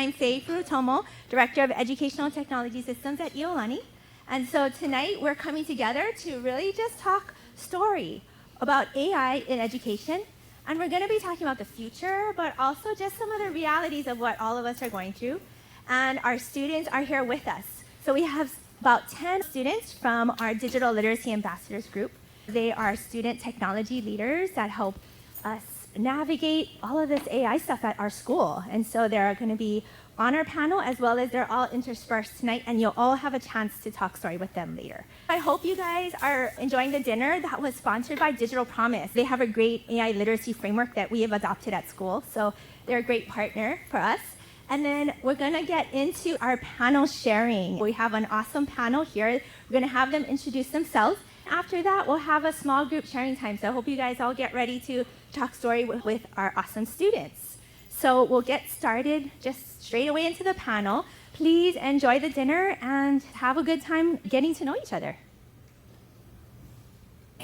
I'm Faye Furutomo, Director of Educational Technology Systems at Iolani. And so tonight we're coming together to really just talk story about AI in education. And we're going to be talking about the future, but also just some of the realities of what all of us are going through. And our students are here with us. So we have about 10 students from our Digital Literacy Ambassadors group. They are student technology leaders that help us navigate all of this AI stuff at our school. And so they're going to be on our panel, as well as they're all interspersed tonight, and you'll all have a chance to talk story with them later. I hope you guys are enjoying the dinner that was sponsored by Digital Promise. They have a great AI literacy framework that we have adopted at school, so they're a great partner for us. And then we're going to get into our panel sharing. We have an awesome panel here. We're going to have them introduce themselves. After that, we'll have a small group sharing time, so I hope you guys all get ready to talk story with our awesome students. So we'll get started just straight away into the panel. Please enjoy the dinner and have a good time getting to know each other.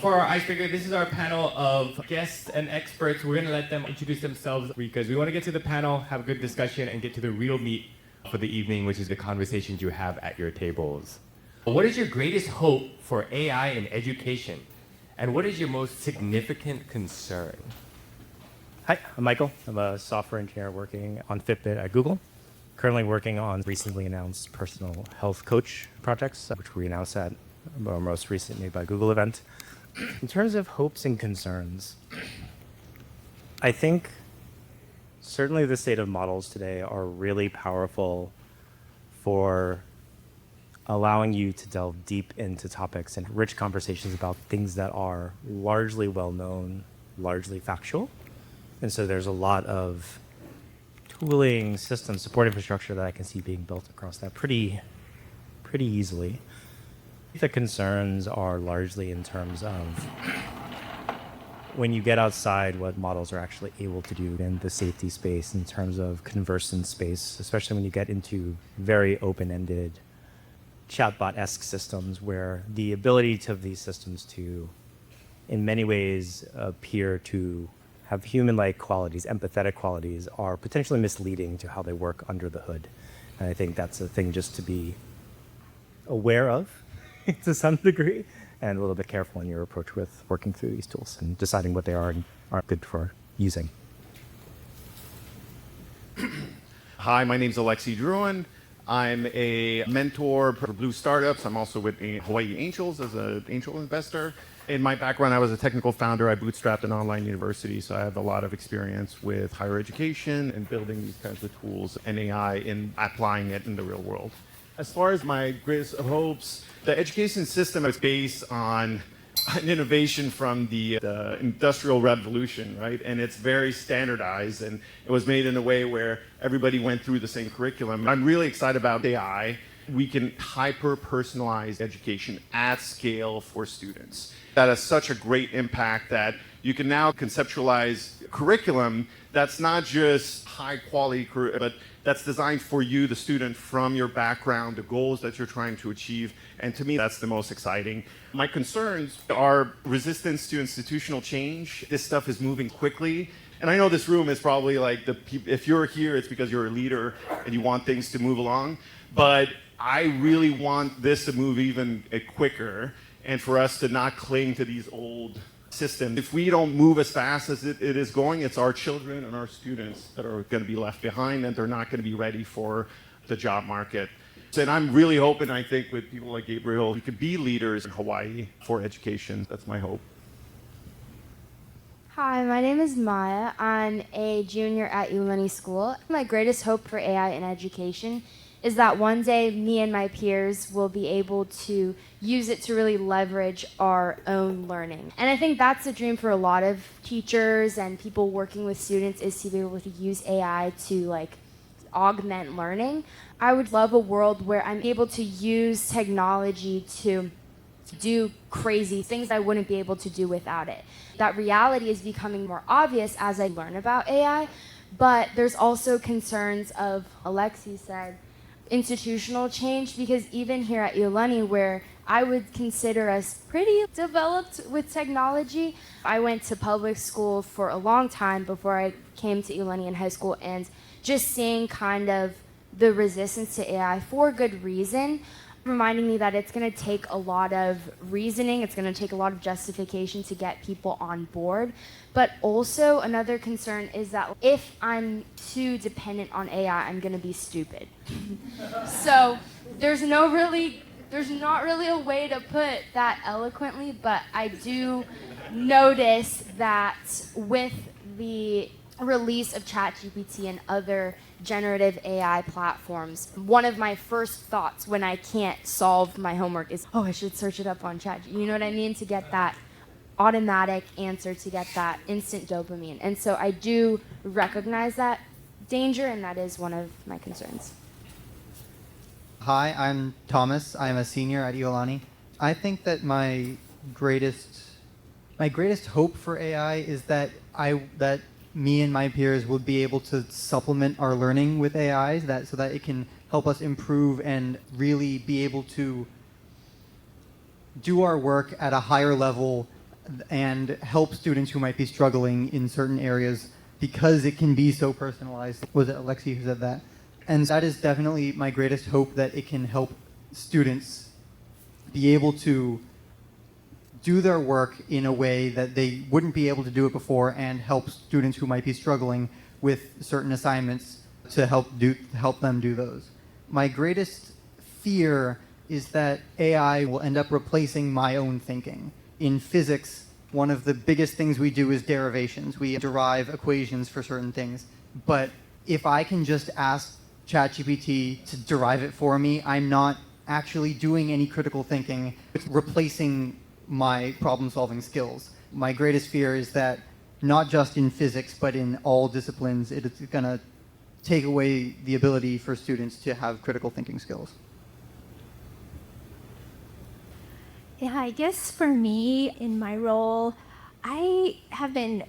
For our icebreaker, this is our panel of guests and experts. We're going to let them introduce themselves because we want to get to the panel, have a good discussion, and get to the real meat for the evening, which is the conversations you have at your tables. What is your greatest hope for AI in education? And what is your most significant concern? Hi, I'm Michael. I'm a software engineer working on Fitbit at Google. Currently working on recently announced personal health coach projects, which we announced at our most recent Made by Google event. In terms of hopes and concerns, I think certainly the state of models today are really powerful for allowing you to delve deep into topics and rich conversations about things that are largely well-known, largely factual. And so there's a lot of tooling, system, support infrastructure that I can see being built across that pretty easily. The concerns are largely in terms of when you get outside what models are actually able to do in the safety space in terms of conversant space, especially when you get into very open-ended chatbot-esque systems where the ability of these systems to, in many ways, appear to have human-like qualities, empathetic qualities, are potentially misleading to how they work under the hood. And I think that's a thing just to be aware of to some degree, and a little bit careful in your approach with working through these tools and deciding what they are and aren't good for using. Hi, my name's Alexi Druin. I'm a mentor for Blue Startups. I'm also with Hawaiʻi Angels as an angel investor. In my background, I was a technical founder. I bootstrapped an online university, so I have a lot of experience with higher education and building these kinds of tools and AI and applying it in the real world. As far as my greatest hopes, the education system is based on an innovation from the Industrial Revolution, right? And it's very standardized, and it was made in a way where everybody went through the same curriculum. I'm really excited about AI. We can hyper-personalize education at scale for students. That has such a great impact that you can now conceptualize curriculum that's not just high quality, but that's designed for you, the student, from your background, the goals that you're trying to achieve. And to me, that's the most exciting. My concerns are resistance to institutional change. This stuff is moving quickly. And I know this room is probably like, if you're here, it's because you're a leader and you want things to move along. But I really want this to move even quicker and for us to not cling to these old systems. If we don't move as fast as it is going, it's our children and our students that are going to be left behind, and they're not going to be ready for the job market. And I'm really hoping, I think, with people like Gabriel, we could be leaders in Hawaii for education. That's my hope. Hi, my name is Maya. I'm a junior at Iolani School. My greatest hope for AI in education is that one day me and my peers will be able to use it to really leverage our own learning. And I think that's a dream for a lot of teachers and people working with students, is to be able to use AI to augment learning. I would love a world where I'm able to use technology to do crazy things I wouldn't be able to do without it. That reality is becoming more obvious as I learn about AI, but there's also concerns of, Alexi said, institutional change, because even here at Iolani, where I would consider us pretty developed with technology, I went to public school for a long time before I came to Iolani in high school, and just seeing kind of the resistance to AI for good reason, reminding me that it's going to take a lot of reasoning, it's going to take a lot of justification to get people on board. But also another concern is that if I'm too dependent on AI, I'm going to be stupid. So there's not really a way to put that eloquently, but I do notice that with the release of ChatGPT and other generative AI platforms, one of my first thoughts when I can't solve my homework is, oh, I should search it up on Chat. You know what I mean? To get that automatic answer, to get that instant dopamine. And so I do recognize that danger, and that is one of my concerns. Hi, I'm Thomas. I'm a senior at Iolani. I think that my greatest hope for AI is that me and my peers will be able to supplement our learning with AI, so that it can help us improve and really be able to do our work at a higher level and help students who might be struggling in certain areas because it can be so personalized. Was it Alexi who said that? And that is definitely my greatest hope, that it can help students be able to do their work in a way that they wouldn't be able to do it before, and help students who might be struggling with certain assignments to help them do those. My greatest fear is that AI will end up replacing my own thinking. In physics, one of the biggest things we do is derivations. We derive equations for certain things. But if I can just ask ChatGPT to derive it for me, I'm not actually doing any critical thinking. It's replacing my problem-solving skills. My greatest fear is that not just in physics, but in all disciplines, it's going to take away the ability for students to have critical thinking skills. Yeah, I guess for me, in my role, I have been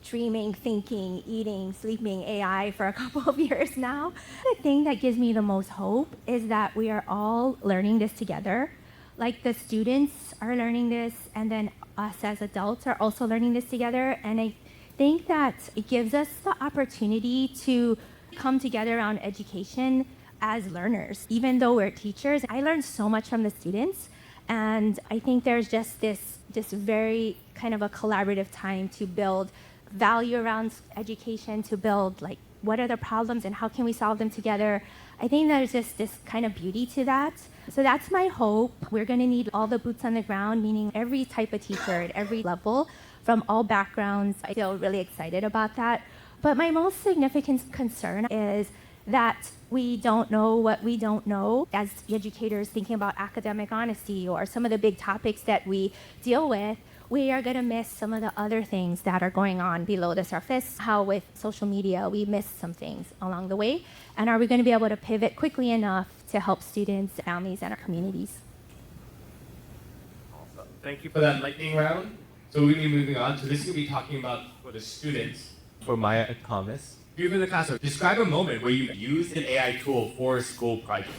dreaming, thinking, eating, sleeping AI for a couple of years now. The thing that gives me the most hope is that we are all learning this together. Like, the students are learning this, and then us as adults are also learning this together. And I think that it gives us the opportunity to come together around education as learners. Even though we're teachers, I learned so much from the students. And I think there's just this very kind of a collaborative time to build value around education, to build, like, what are the problems and how can we solve them together. I think there's just this kind of beauty to that. So that's my hope. We're going to need all the boots on the ground, meaning every type of teacher at every level from all backgrounds. I feel really excited about that. But my most significant concern is that we don't know what we don't know. As educators thinking about academic honesty or some of the big topics that we deal with, we are going to miss some of the other things that are going on below the surface. How with social media, we miss some things along the way. And are we going to be able to pivot quickly enough to help students, families, and our communities? Awesome. Thank you for that lightning round. So we're going to be moving on. So this is going to be talking about for the students, for Maya and Thomas. You in the classroom, describe a moment where you used an AI tool for a school project.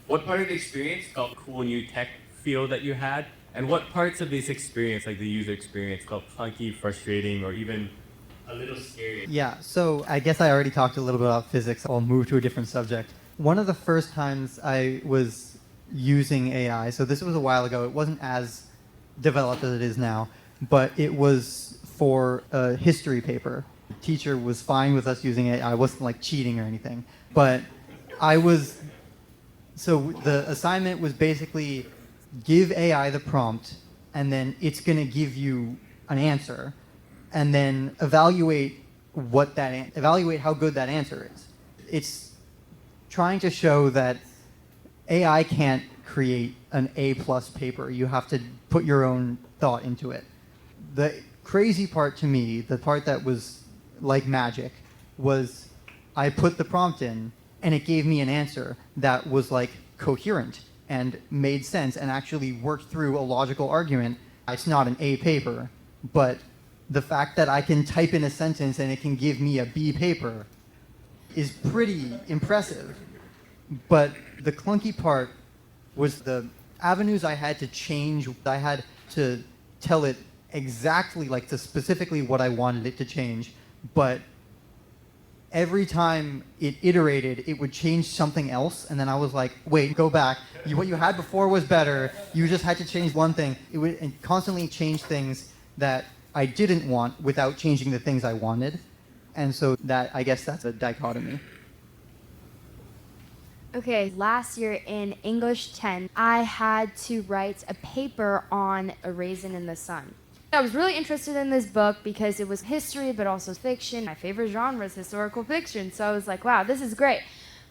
What part of the experience felt cool new tech feel that you had? And what parts of this experience, like the user experience, felt clunky, frustrating, or even a little scary? Yeah, so I guess I already talked a little bit about physics. I'll move to a different subject. One of the first times I was using AI, so this was a while ago, it wasn't as developed as it is now, but it was for a history paper. The teacher was fine with us using it. I wasn't like cheating or anything. But so the assignment was basically give AI the prompt, and then it's going to give you an answer, and then evaluate how good that answer is. It's trying to show that AI can't create an A+ paper. You have to put your own thought into it. The crazy part to me, the part that was like magic, was I put the prompt in, and it gave me an answer that was like coherent and made sense and actually worked through a logical argument. It's not an A paper, but the fact that I can type in a sentence and it can give me a B paper is pretty impressive. But the clunky part was the avenues I had to change. I had to tell it exactly, like, to specifically what I wanted it to change, but every time it iterated, it would change something else, and then I was like, wait, go back. What you had before was better. You just had to change one thing. It would constantly change things that I didn't want without changing the things I wanted. And so that, I guess that's a dichotomy. Okay, last year in English 10, I had to write a paper on A Raisin in the Sun. I was really interested in this book because it was history, but also fiction. My favorite genre is historical fiction, so I was like, wow, this is great.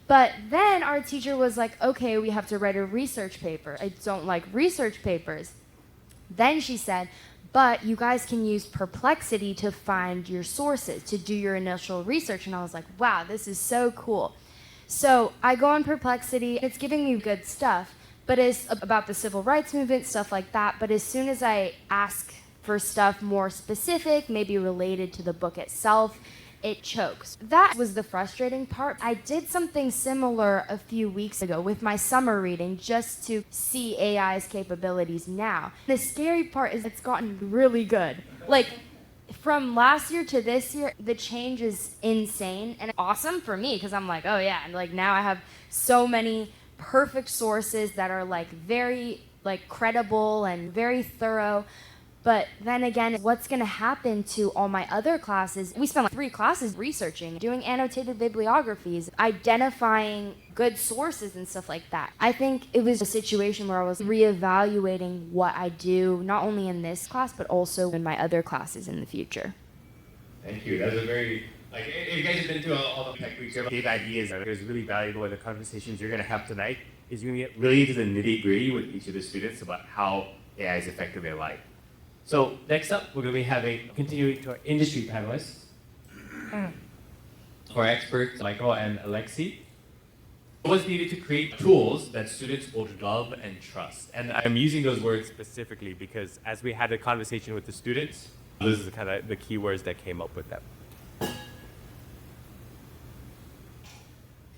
But then our teacher was like, okay, we have to write a research paper. I don't like research papers. Then she said, but you guys can use Perplexity to find your sources, to do your initial research. And I was like, wow, this is so cool. So I go on Perplexity, it's giving me good stuff, but it's about the civil rights movement, stuff like that. But as soon as I ask for stuff more specific, maybe related to the book itself, it chokes. That was the frustrating part. I did something similar a few weeks ago with my summer reading just to see AI's capabilities now. The scary part is it's gotten really good. Like, from last year to this year, the change is insane and awesome for me because I'm like, oh yeah, and like now I have so many perfect sources that are like very like credible and very thorough. But then again, what's going to happen to all my other classes? We spent like 3 classes researching, doing annotated bibliographies, identifying good sources and stuff like that. I think it was a situation where I was reevaluating what I do, not only in this class, but also in my other classes in the future. Thank you. That was a very, like, you guys have been to all the tech weeks. Big ideas that is really valuable in the conversations you're going to have tonight is you're going to get really into the nitty gritty with each of the students about how AI is affecting their life. So next up, we're going to be continuing to our industry panelists, our experts, Michael and Alexi. What's needed to create tools that students will love and trust? And I'm using those words specifically because as we had a conversation with the students, this is kind of the keywords that came up with them.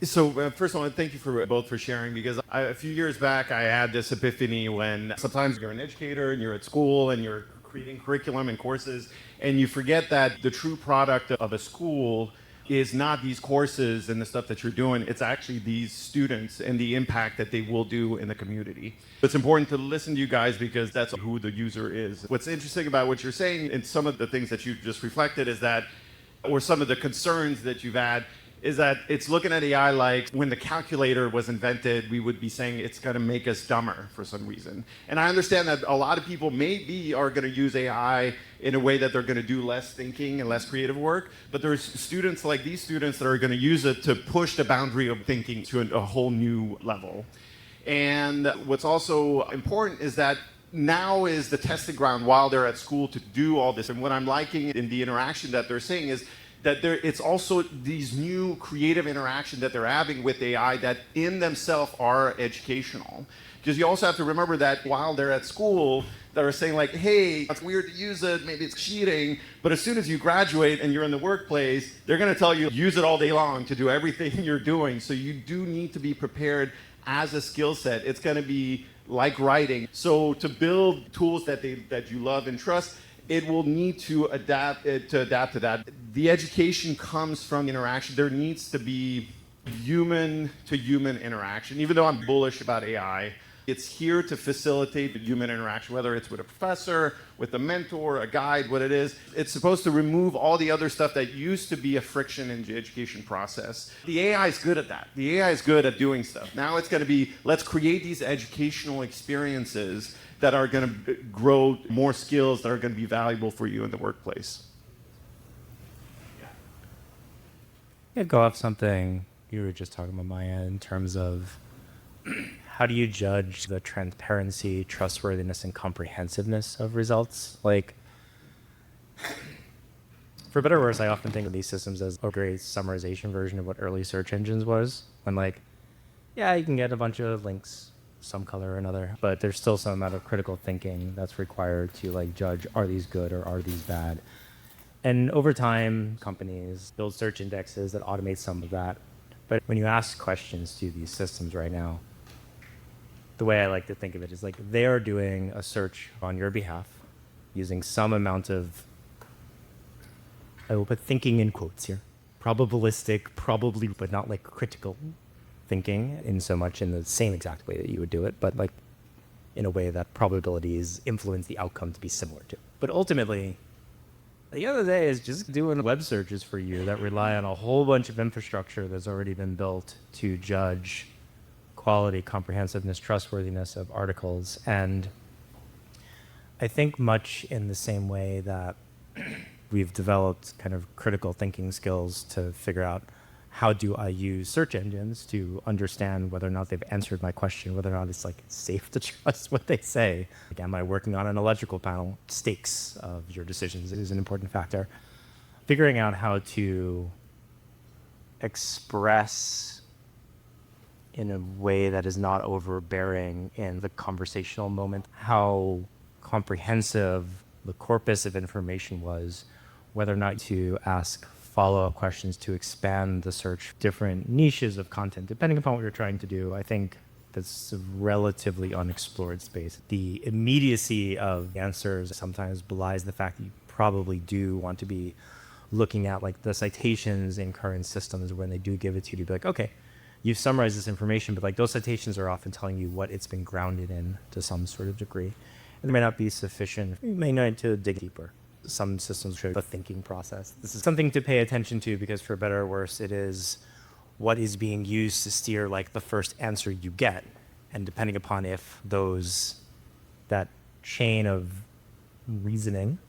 So first of all, thank you both for sharing, because a few years back I had this epiphany when sometimes you're an educator and you're at school and you're creating curriculum and courses, and you forget that the true product of a school is not these courses and the stuff that you're doing. It's actually these students and the impact that they will do in the community. It's important to listen to you guys because that's who the user is. What's interesting about what you're saying and some of the things that you just reflected is that, or some of the concerns that you've had, is that it's looking at AI like when the calculator was invented, we would be saying it's going to make us dumber for some reason. And I understand that a lot of people are going to use AI in a way that they're going to do less thinking and less creative work, but there's students like these students that are going to use it to push the boundary of thinking to a whole new level. And what's also important is that now is the testing ground while they're at school to do all this. And what I'm liking in the interaction that they're saying is that it's also these new creative interaction that they're having with AI that in themselves are educational. Because you also have to remember that while they're at school, they're saying like, hey, it's weird to use it, maybe it's cheating, but as soon as you graduate and you're in the workplace, they're going to tell you, use it all day long to do everything you're doing. So you do need to be prepared as a skill set. It's going to be like writing. So to build tools that you love and trust, it will need to adapt to that. The education comes from interaction. There needs to be human-to-human interaction. Even though I'm bullish about AI, it's here to facilitate the human interaction, whether it's with a professor, with a mentor, a guide, what it is. It's supposed to remove all the other stuff that used to be a friction in the education process. The AI is good at that. The AI is good at doing stuff. Now it's going to be, let's create these educational experiences that are going to grow more skills that are going to be valuable for you in the workplace. Yeah, go off something you were just talking about, Maya, in terms of how do you judge the transparency, trustworthiness, and comprehensiveness of results? Like, for better or worse, I often think of these systems as a great summarization version of what early search engines was. When like, yeah, you can get a bunch of links, some color or another, but there's still some amount of critical thinking that's required to like judge, are these good or are these bad? And over time, companies build search indexes that automate some of that. But when you ask questions to these systems right now, the way I like to think of it is like they are doing a search on your behalf using some amount of, I will put thinking in quotes here, probabilistic, probably, but not like critical thinking in so much in the same exact way that you would do it, but like in a way that probabilities influence the outcome to be similar to. But ultimately, the other day is just doing web searches for you that rely on a whole bunch of infrastructure that's already been built to judge quality, comprehensiveness, trustworthiness of articles. And I think much in the same way that we've developed kind of critical thinking skills to figure out how do I use search engines to understand whether or not they've answered my question, whether or not it's like safe to trust what they say. Like, am I working on an electrical panel? Stakes of your decisions is an important factor. Figuring out how to express in a way that is not overbearing in the conversational moment how comprehensive the corpus of information was, whether or not to ask follow-up questions to expand the search, different niches of content, depending upon what you're trying to do. I think that's a relatively unexplored space. The immediacy of answers sometimes belies the fact that you probably do want to be looking at like the citations in current systems when they do give it to you to be like, okay, you've summarized this information, but like those citations are often telling you what it's been grounded in to some sort of degree. And they may not be sufficient. You may need to dig deeper. Some systems show the thinking process. This is something to pay attention to because for better or worse, it is what is being used to steer like the first answer you get. And depending upon if that chain of reasoning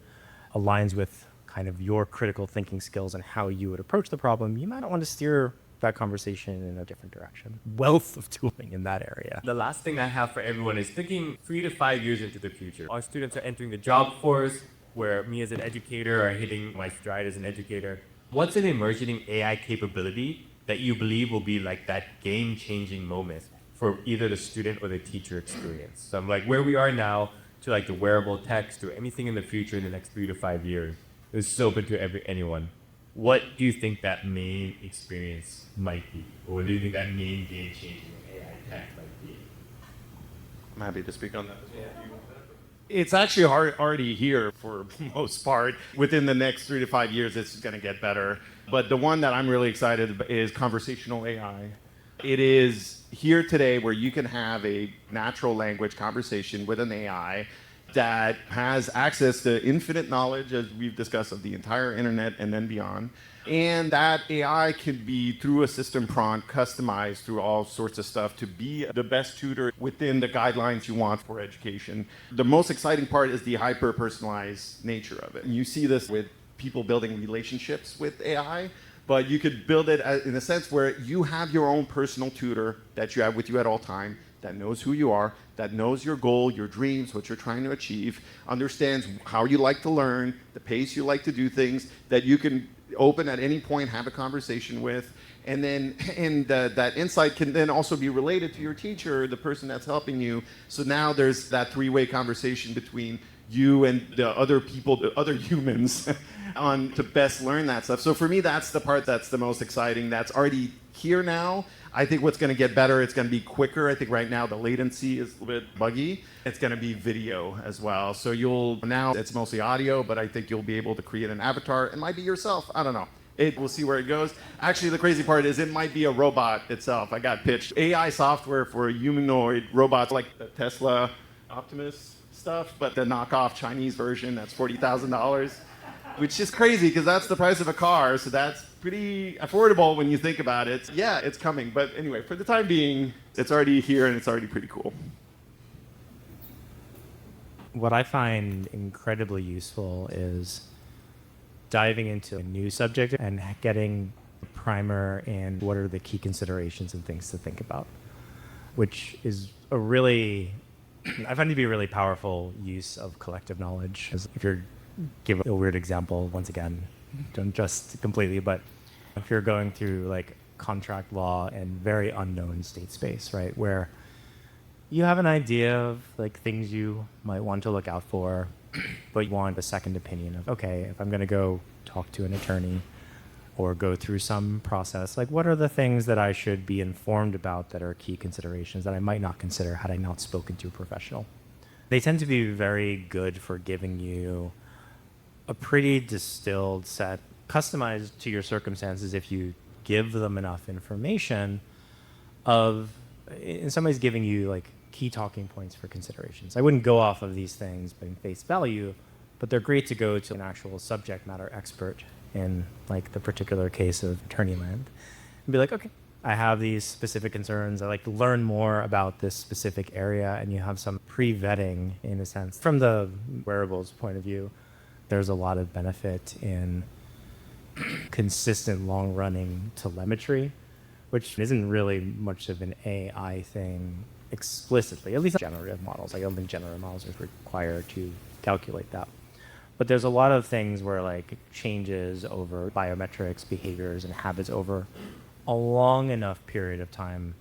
aligns with kind of your critical thinking skills and how you would approach the problem, you might not want to steer that conversation in a different direction. Wealth of tooling in that area. The last thing I have for everyone is thinking 3 to 5 years into the future. Our students are entering the job force, where me as an educator are hitting my stride as an educator. What's an emerging AI capability that you believe will be like that game-changing moment for either the student or the teacher experience? So I'm like, where we are now to like the wearable text or anything in the future in the next 3 to 5 years is so open to anyone. What do you think that main experience might be? Or what do you think that main game-changing AI tech might be? I'm happy to speak on that as well. It's actually already here for the most part. Within the next 3 to 5 years, it's going to get better. But the one that I'm really excited about is conversational AI. It is here today where you can have a natural language conversation with an AI that has access to infinite knowledge, as we've discussed, of the entire internet and then beyond. And that AI can be, through a system prompt, customized through all sorts of stuff to be the best tutor within the guidelines you want for education. The most exciting part is the hyper-personalized nature of it. And you see this with people building relationships with AI, but you could build it in a sense where you have your own personal tutor that you have with you at all time, that knows who you are, that knows your goal, your dreams, what you're trying to achieve, understands how you like to learn, the pace you like to do things, that you can open at any point, have a conversation with, and then that insight can then also be related to your teacher, the person that's helping you. So now there's that three-way conversation between you and the other people, the other humans, on to best learn that stuff. So for me, that's the part that's the most exciting. That's already here now. I think what's going to get better, it's going to be quicker. I think right now the latency is a little bit buggy. It's going to be video as well. So now it's mostly audio, but I think you'll be able to create an avatar. It might be yourself. I don't know. We'll see where it goes. Actually, the crazy part is it might be a robot itself. I got pitched AI software for humanoid robots like the Tesla Optimus stuff, but the knockoff Chinese version, that's $40,000, which is crazy because that's the price of a car. So that's pretty affordable when you think about it. Yeah, it's coming. But anyway, for the time being, it's already here and it's already pretty cool. What I find incredibly useful is diving into a new subject and getting a primer in what are the key considerations and things to think about, which is I find it to be a really powerful use of collective knowledge. If you're, give a weird example, once again, don't just completely, but if you're going through like contract law and very unknown state space, right, where you have an idea of like things you might want to look out for, but you want a second opinion of, okay, if I'm going to go talk to an attorney or go through some process, like what are the things that I should be informed about that are key considerations that I might not consider had I not spoken to a professional? They tend to be very good for giving you a pretty distilled set customized to your circumstances if you give them enough information of, in some ways, giving you like key talking points for considerations. I wouldn't go off of these things by face value, but they're great to go to an actual subject matter expert in like the particular case of attorney land and be like, okay, I have these specific concerns. I like to learn more about this specific area, and you have some pre-vetting in a sense. From the wearables point of view, there's a lot of benefit in consistent long-running telemetry, which isn't really much of an AI thing explicitly, at least generative models. I don't think generative models are required to calculate that. But there's a lot of things where like changes over biometrics, behaviors, and habits over a long enough period of time,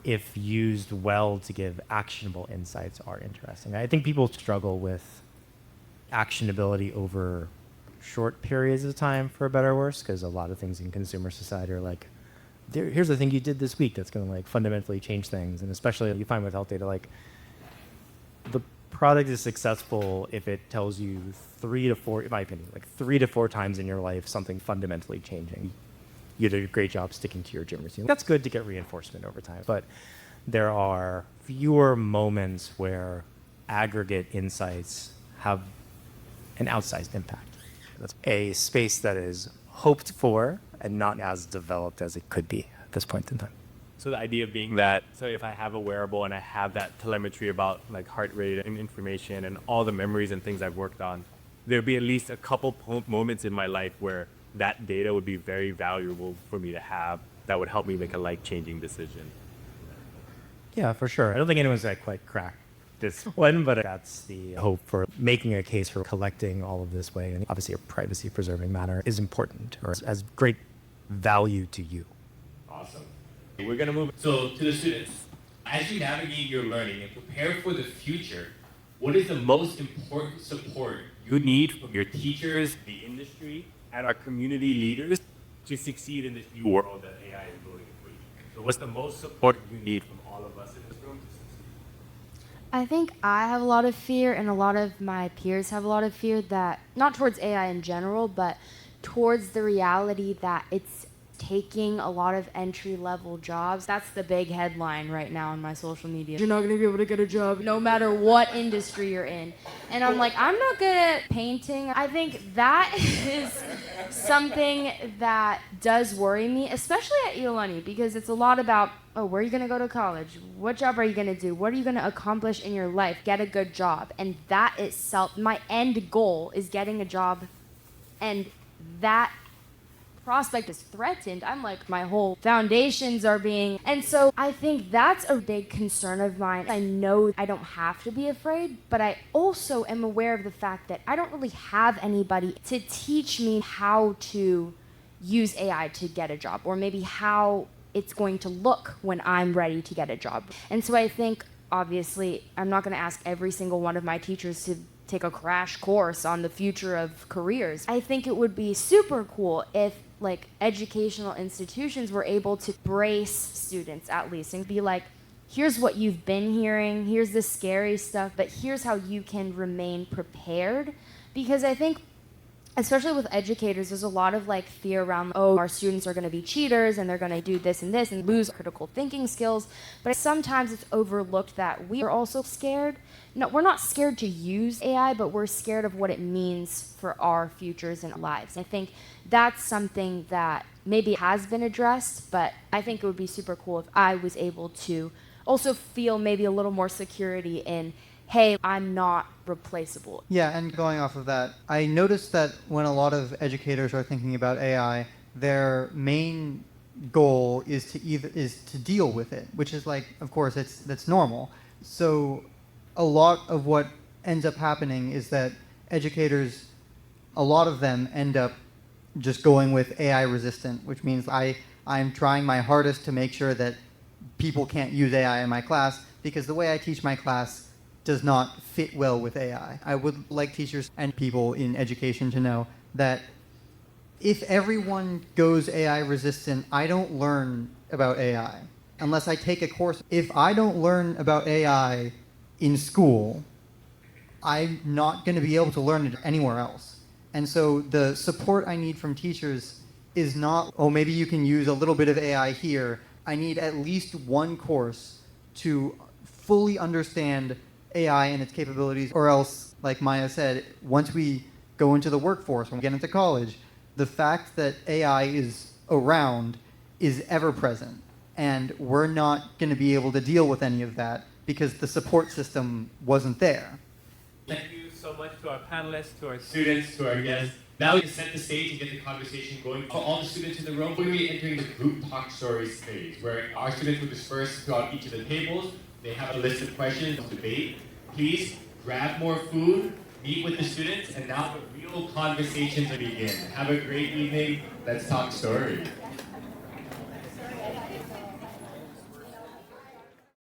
if used well to give actionable insights, are interesting. I think people struggle with actionability over short periods of time, for better or worse, because a lot of things in consumer society are like, here's the thing you did this week that's going to like fundamentally change things. And especially you find with health data, like the product is successful if it tells you 3 to 4, in my opinion, like 3 to 4 times in your life something fundamentally changing. You did a great job sticking to your gym routine. That's good to get reinforcement over time, but there are fewer moments where aggregate insights have an outsized impact. That's a space that is hoped for and not as developed as it could be at this point in time. So the idea being that, so if I have a wearable and I have that telemetry about like heart rate and information and all the memories and things I've worked on, there'll be at least a couple moments in my life where that data would be very valuable for me to have that would help me make a life-changing decision. Yeah, for sure. I don't think anyone's quite cracked this one, but that's the hope for making a case for collecting all of this way. And obviously a privacy-preserving matter is important, or has great value to you. Awesome. We're going to move. So to the students, as you navigate your learning and prepare for the future, what is the most important support you need from your teachers, the industry, and our community leaders to succeed in this new world that AI is building for you? So what's the most support you need from all of us in this room to succeed? I think I have a lot of fear, and a lot of my peers have a lot of fear, that not towards AI in general, but towards the reality that it's taking a lot of entry-level jobs. That's the big headline right now on my social media. You're not going to be able to get a job no matter what industry you're in. And I'm like, I'm not good at painting. I think that is something that does worry me, especially at Iolani, because it's a lot about, oh, where are you going to go to college? What job are you going to do? What are you going to accomplish in your life? Get a good job. And that itself, my end goal is getting a job, and that prospect is threatened. I'm like, my whole foundations are being, and so I think that's a big concern of mine. I know I don't have to be afraid, but I also am aware of the fact that I don't really have anybody to teach me how to use AI to get a job, or maybe how it's going to look when I'm ready to get a job. And so I think, obviously, I'm not going to ask every single one of my teachers to take a crash course on the future of careers. I think it would be super cool if like educational institutions were able to brace students at least and be like, here's what you've been hearing, here's the scary stuff, but here's how you can remain prepared. Because I think, especially with educators, there's a lot of like fear around, oh, our students are going to be cheaters and they're going to do this and lose critical thinking skills. But sometimes it's overlooked that we are also scared. No, we're not scared to use AI, but we're scared of what it means for our futures and lives. I think that's something that maybe has been addressed, but I think it would be super cool if I was able to also feel maybe a little more security in, hey, I'm not replaceable. Yeah, and going off of that, I noticed that when a lot of educators are thinking about AI, their main goal is to deal with it, which is like, of course, that's normal. So a lot of what ends up happening is that educators, a lot of them end up just going with AI resistant, which means I'm trying my hardest to make sure that people can't use AI in my class, because the way I teach my class does not fit well with AI. I would like teachers and people in education to know that if everyone goes AI resistant, I don't learn about AI unless I take a course. If I don't learn about AI in school, I'm not going to be able to learn it anywhere else. And so the support I need from teachers is not, oh, maybe you can use a little bit of AI here. I need at least one course to fully understand AI and its capabilities, or else, like Maya said, once we go into the workforce, when we get into college, the fact that AI is around is ever present. And we're not going to be able to deal with any of that because the support system wasn't there. Thank you so much to our panelists, to our students, to our guests. Now we can set the stage and get the conversation going. For all the students in the room, we're going to be entering the group talk stories phase, where our students will disperse throughout each of the tables. They have a list of questions to debate. Please grab more food, meet with the students, and now the real conversation to begin. Have a great evening. Let's talk story.